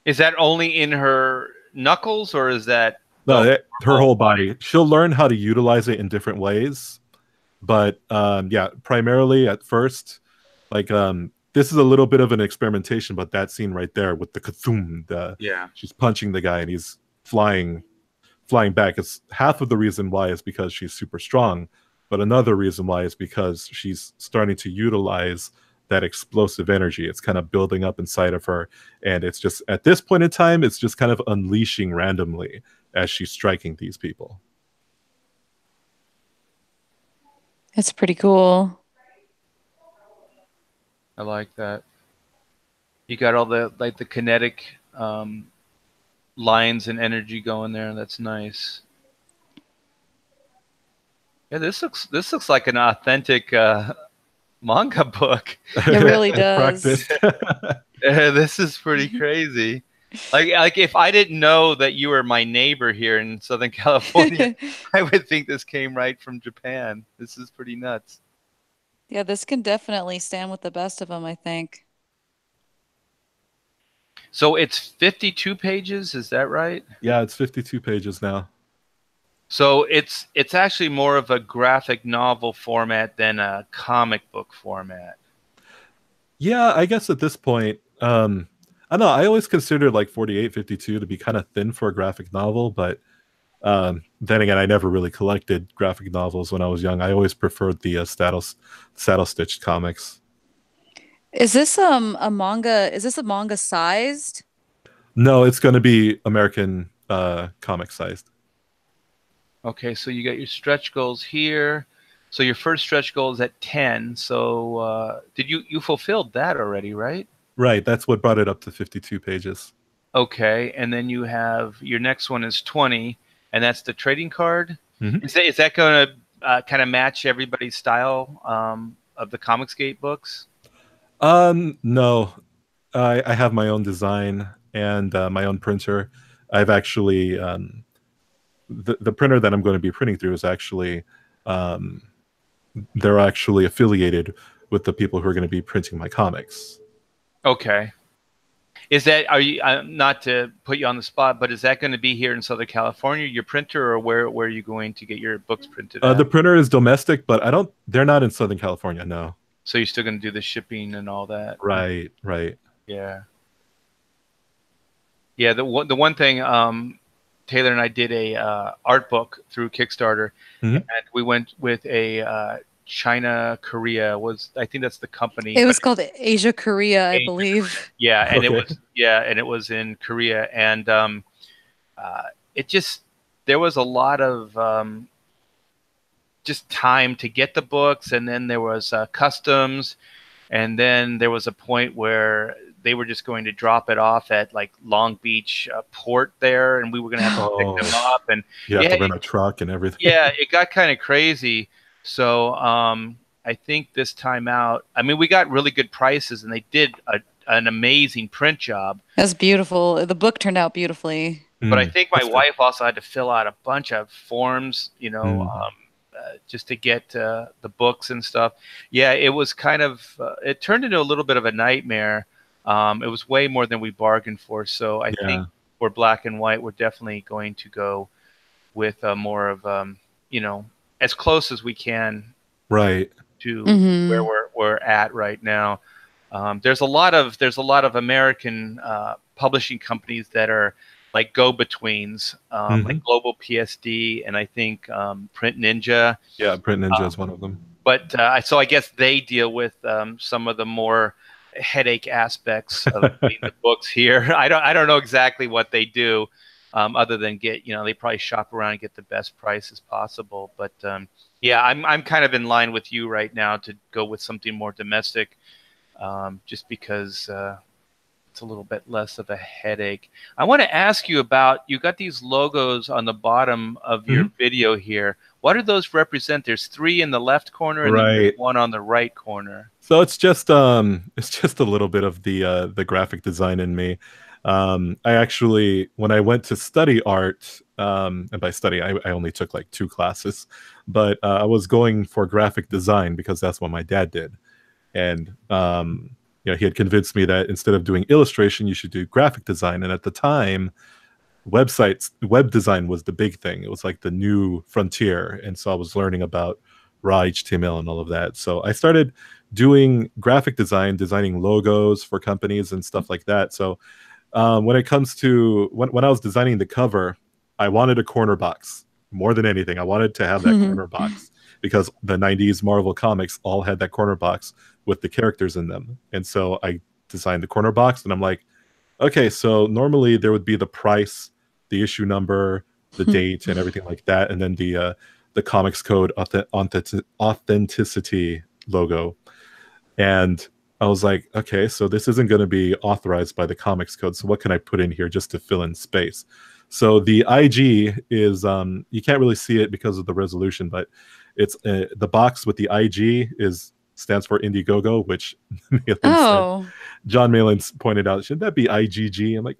Is that only in her knuckles, or is that No, her whole body? She'll learn how to utilize it in different ways, but yeah, primarily at first, like this is a little bit of an experimentation, but that scene right there with the kathum, she's punching the guy and he's flying back. It's half of the reason why is because she's super strong, but another reason why is because she's starting to utilize that explosive energy. It's kind of building up inside of her, and it's just at this point in time, it's just kind of unleashing randomly as she's striking these people. It's pretty cool. I like that. You got all the the kinetic lines and energy going there. That's nice. Yeah, this looks like an authentic manga book. It really does. This is pretty crazy. Like if I didn't know that you were my neighbor here in Southern California, I would think this came right from Japan. This is pretty nuts. Yeah, this can definitely stand with the best of them, I think. So it's 52 pages, is that right? Yeah, it's 52 pages now. So it's actually more of a graphic novel format than a comic book format. Yeah, I guess at this point, I don't know. I always considered like 48, 52 to be kind of thin for a graphic novel, but then again, I never really collected graphic novels when I was young. I always preferred the saddle stitched comics. Is this a manga? Is this a manga sized? No, it's going to be American comic sized. Okay, so you got your stretch goals here. So your first stretch goal is at 10. So did you fulfilled that already, right? Right, that's what brought it up to 52 pages. Okay, and then you have your next one is 20, and that's the trading card. Mm-hmm. Is that going to kind of match everybody's style of the Comicsgate books? No, I have my own design and my own printer. I've actually the printer that I'm going to be printing through is actually they're actually affiliated with the people who are going to be printing my comics. Okay. Are you not to put you on the spot, but is that going to be here in Southern California, your printer, or where are you going to get your books printed at? The printer is domestic, but they're not in Southern California, no. So you're still going to do the shipping and all that? Right. Yeah. Yeah, the one thing, Taylor and I did a art book through Kickstarter, and we went with a China Korea I think that's the company. It was called Asia Korea, I believe. Yeah, and it was in Korea, and there was a lot of just time to get the books, and then there was customs, and then there was a point where they were just going to drop it off at like Long Beach port there, and we were going to have to pick them up, and you have to rent a truck and everything. Yeah, it got kind of crazy. So I think this time out, I mean, we got really good prices, and they did an amazing print job. That's beautiful. The book turned out beautifully. But I think my That's good. wife also had to fill out a bunch of forms, just to get the books and stuff. Yeah, it was kind of, it turned into a little bit of a nightmare. It was way more than we bargained for. So I think for Black and White, we're definitely going to go with more of, as close as we can Right. to Mhm. where we're at right now. There's a lot of American publishing companies that are like go-betweens, like Global PSD, and I think Print Ninja. Yeah, Print Ninja is one of them. But so I guess they deal with some of the more headache aspects of getting the books here. I don't know exactly what they do, other than they probably shop around and get the best prices possible. But yeah, I'm kind of in line with you right now to go with something more domestic, just because it's a little bit less of a headache. I want to ask you about, you got these logos on the bottom of your video here. What do those represent? There's 3 in the left corner and then there's 1 on the right corner. So it's just a little bit of the graphic design in me. I actually, when I went to study art, and by study I only took like 2 classes, but I was going for graphic design because that's what my dad did. And he had convinced me that instead of doing illustration, you should do graphic design. And at the time, web design was the big thing. It was like the new frontier. And so I was learning about raw HTML and all of that. So I started doing graphic design, designing logos for companies and stuff like that. So when it comes to when I was designing the cover, I wanted a corner box more than anything. I wanted to have that corner box because the 90s Marvel comics all had that corner box with the characters in them. And so I designed the corner box, and I'm like, okay, so normally there would be the price, the issue number, the date, and everything like that, and then the comics code authenticity logo. And I was like, okay, so this isn't going to be authorized by the comics code, so what can I put in here just to fill in space? So the IG is, you can't really see it because of the resolution, but it's the box with the IG stands for Indiegogo, which John Malin pointed out, should that be IGG? I'm like,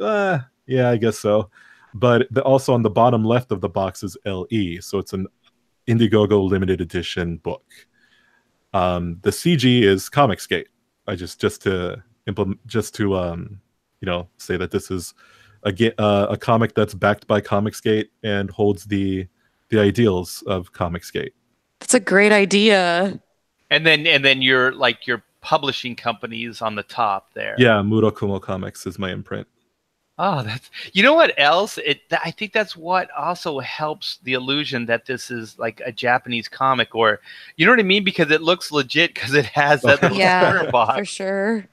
yeah, I guess so. But also on the bottom left of the box is LE, so it's an Indiegogo limited edition book. The CG is Comicsgate. I just to say that this is a comic that's backed by Comicsgate and holds the ideals of Comicsgate. That's a great idea. And then your publishing companies on the top there. Yeah, Murokumo Comics is my imprint. Oh, you know what else? I think that's what also helps the illusion that this is like a Japanese comic, or you know what I mean, because it looks legit because it has that little corner box. For sure.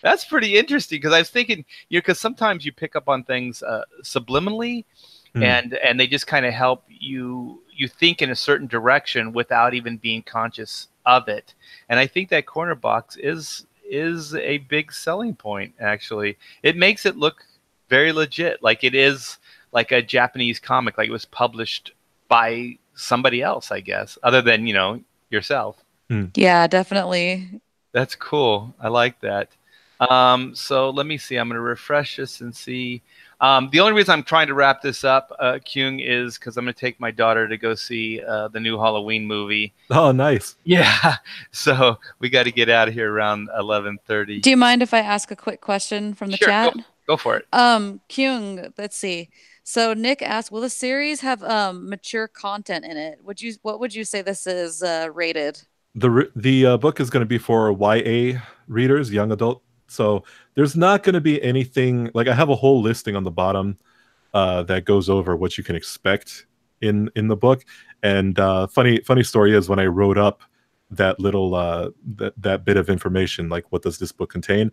That's pretty interesting, because I was thinking, because sometimes you pick up on things subliminally, and they just kind of help you think in a certain direction without even being conscious of it. And I think that corner box is a big selling point. Actually, it makes it look very legit, like it is like a Japanese comic, like it was published by somebody else, I guess, other than yourself. Yeah, definitely. That's cool. I like that. So let me see. I'm going to refresh this and see. The only reason I'm trying to wrap this up, Keung, is because I'm going to take my daughter to go see the new Halloween movie. Oh, nice. Yeah. So we got to get out of here around 11:30. Do you mind if I ask a quick question from the chat? Go for it. Keung, let's see. So Nick asked, will the series have mature content in it? What would you say this is rated? The book is going to be for YA readers, young adult. So there's not going to be anything, like I have a whole listing on the bottom that goes over what you can expect in the book. And funny story is, when I wrote up that little that bit of information, like what does this book contain,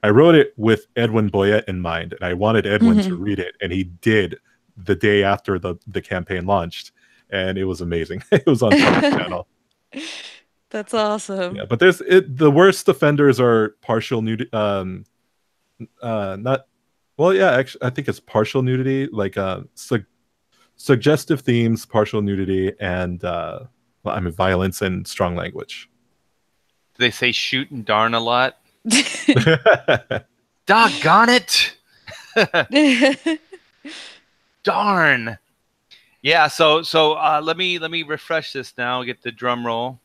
I wrote it with Edwin Boyette in mind, and I wanted Edwin to read it, and he did the day after the campaign launched, and it was amazing. It was on Comic Channel. That's awesome. Yeah, but the worst offenders are partial nudity. Actually, I think it's partial nudity, like suggestive themes, partial nudity, and Well, I mean, violence and strong language. Do they say shoot and darn a lot? Doggone it! Darn. Yeah. So let me refresh this now. Get the drum roll.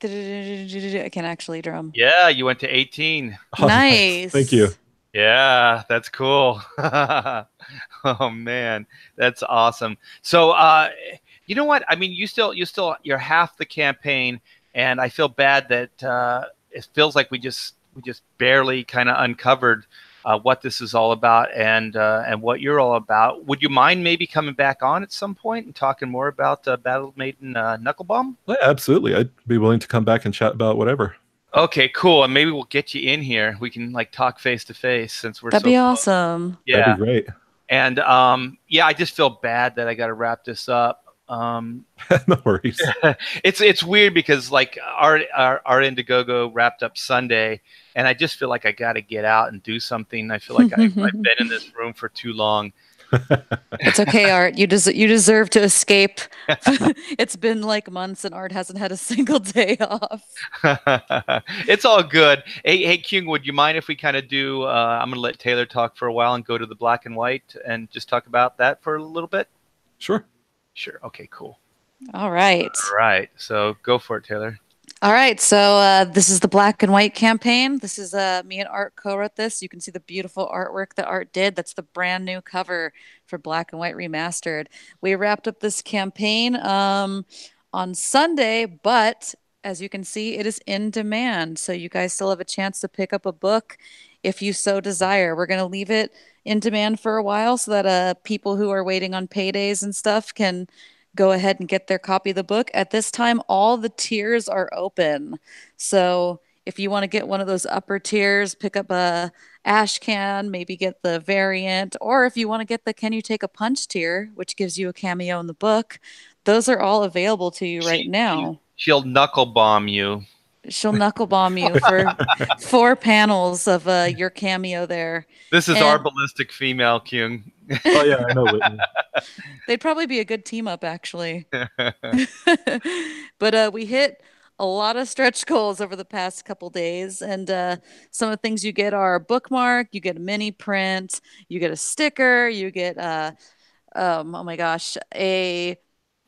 I can actually drum. Yeah, you went to 18. Oh, Nice. Thank you. Yeah, that's cool. Oh man, that's awesome. So you know what? I mean, you're half the campaign, and I feel bad that it feels like we just barely kind of uncovered what this is all about and what you're all about. Would you mind maybe coming back on at some point and talking more about Battle Maiden Knucklebomb? Yeah, absolutely. I'd be willing to come back and chat about whatever. Okay, cool. And maybe we'll get you in here. We can like talk face to face since we're That'd so be close. awesome. Yeah. That'd be great. And yeah, I just feel bad that I got to wrap this up. No worries. It's weird because like our Indiegogo wrapped up Sunday, and I just feel like I got to get out and do something. I feel like I've been in this room for too long. It's okay, Art. You deserve to escape. It's been like months, and Art hasn't had a single day off. It's all good. Hey, Keung, would you mind if we kind of do? I'm gonna let Taylor talk for a while and go to the Black and White and just talk about that for a little bit. Sure. Sure. Okay. Cool. All right. All right. So go for it, Taylor. All right, so this is the Black and White campaign. This is me and Art co-wrote this. You can see the beautiful artwork that Art did. That's the brand new cover for Black and White Remastered. We wrapped up this campaign on Sunday, but as you can see, it is in demand. So you guys still have a chance to pick up a book if you so desire. We're going to leave it in demand for a while so that people who are waiting on paydays and stuff can go ahead and get their copy of the book. At this time, all the tiers are open. So if you want to get one of those upper tiers, pick up a ash can, maybe get the variant, or if you want to get the Can You Take a Punch tier, which gives you a cameo in the book, those are all available to you right now. She'll knuckle bomb you. She'll knuckle bomb you for 4 panels of your cameo there. This is our ballistic female, Keung. Oh yeah, I know Whitney. They'd probably be a good team up, actually. But we hit a lot of stretch goals over the past couple days, and some of the things you get are a bookmark, you get a mini print, you get a sticker, you get oh my gosh, a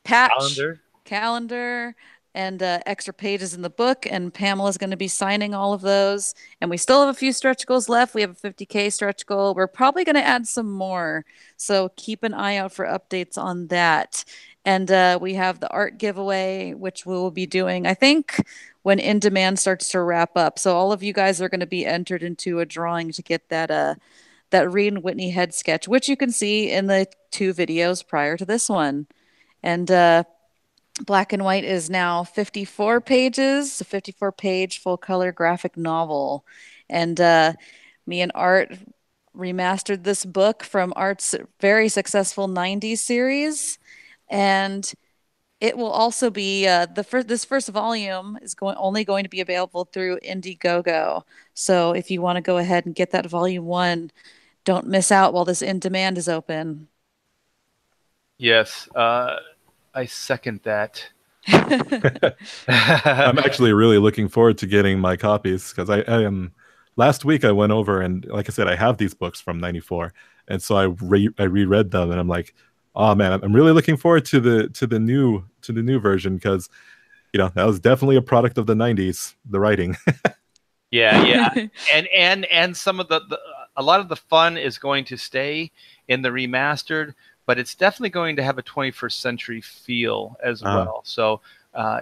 patch calendar and extra pages in the book, and Pamela's going to be signing all of those. And we still have a few stretch goals left. We have a 50K stretch goal. We're probably going to add some more, so keep an eye out for updates on that. And we have the art giveaway, which we will be doing, I think, when In Demand starts to wrap up. So all of you guys are going to be entered into a drawing to get that Reed and Whitney head sketch, which you can see in the 2 videos prior to this one. And Black and White is now 54 pages, a 54-page full-color graphic novel. And me and Art remastered this book from Art's very successful 90s series. And it will also be this first volume is only going to be available through Indiegogo. So if you want to go ahead and get that volume 1, don't miss out while this in demand is open. Yes, I second that. I'm actually really looking forward to getting my copies because I am. Last week I went over and, like I said, I have these books from '94, and so I reread them, and I'm like, oh man, I'm really looking forward to the new version because, that was definitely a product of the '90s. The writing. Yeah, and some of a lot of the fun is going to stay in the remastered, but it's definitely going to have a 21st century feel as well. So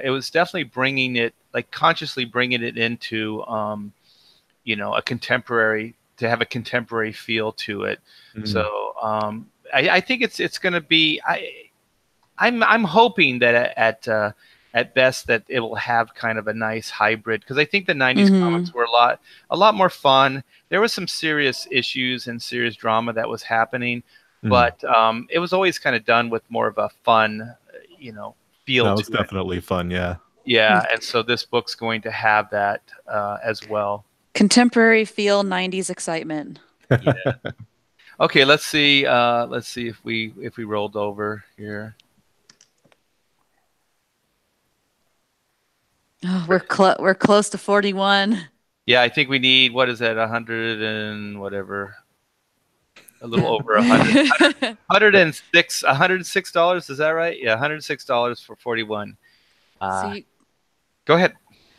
it was definitely bringing it, like consciously bringing it into, a contemporary, to have a contemporary feel to it. So I think it's going to be, I'm hoping that at best that it will have kind of a nice hybrid, because I think the 90s comics were a lot more fun. There was some serious issues and serious drama that was happening, but it was always kind of done with more of a fun, feel. That was definitely fun, yeah. Yeah, and so this book's going to have that as well. Contemporary feel, 90s excitement. Yeah. Okay, let's see if we rolled over here. Oh, we're close to 41. Yeah, I think we need, what is that, 100 and whatever, a little over 100, $106. Is that right? Yeah, $106 for 41. So Go ahead.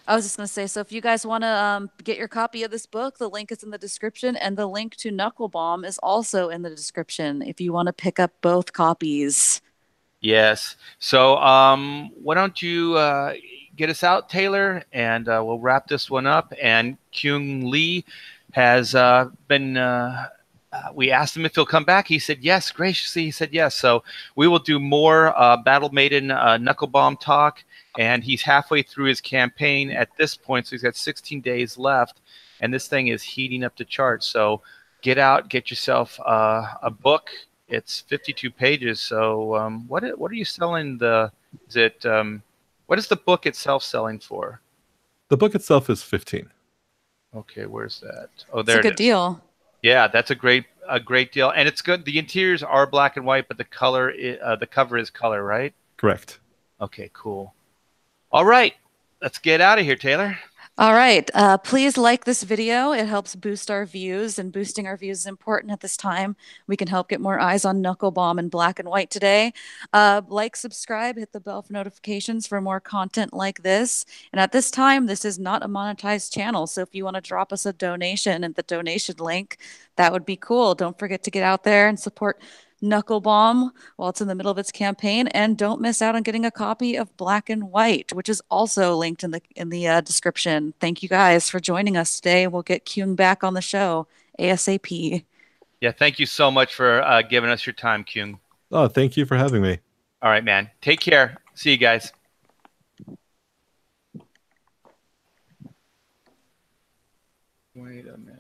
I was just going to say, so if you guys want to get your copy of this book, the link is in the description, and the link to Knuckle Bomb is also in the description if you want to pick up both copies. Yes. So why don't you get us out, Taylor, and we'll wrap this one up. And Keung Lee has been. We asked him if he'll come back. He said yes. Graciously, he said yes. So we will do more Battle Maiden Knuckle Bomb talk. And he's halfway through his campaign at this point, so he's got 16 days left. And this thing is heating up the charts. So get out, get yourself a book. It's 52 pages. So what are you selling what is the book itself selling for? The book itself is 15. Okay, where's that? Oh, It's there a it good is. deal. Yeah, that's a great deal, and it's good. The interiors are black and white, but the cover is color, right? Correct. Okay, cool. All right, let's get out of here, Taylor. All right. Please like this video. It helps boost our views, and boosting our views is important at this time. We can help get more eyes on Knuckle Bomb and Black and White today. Like, subscribe, hit the bell for notifications for more content like this. And at this time, this is not a monetized channel. So if you want to drop us a donation at the donation link, that would be cool. Don't forget to get out there and support Knuckle Bomb while it's in the middle of its campaign, and don't miss out on getting a copy of Black and White, which is also linked in the description. Thank you guys for joining us today. We'll get Keung back on the show ASAP. Yeah, thank you so much for giving us your time, Keung. Oh, thank you for having me. All right, man. Take care. See you guys. Wait a minute.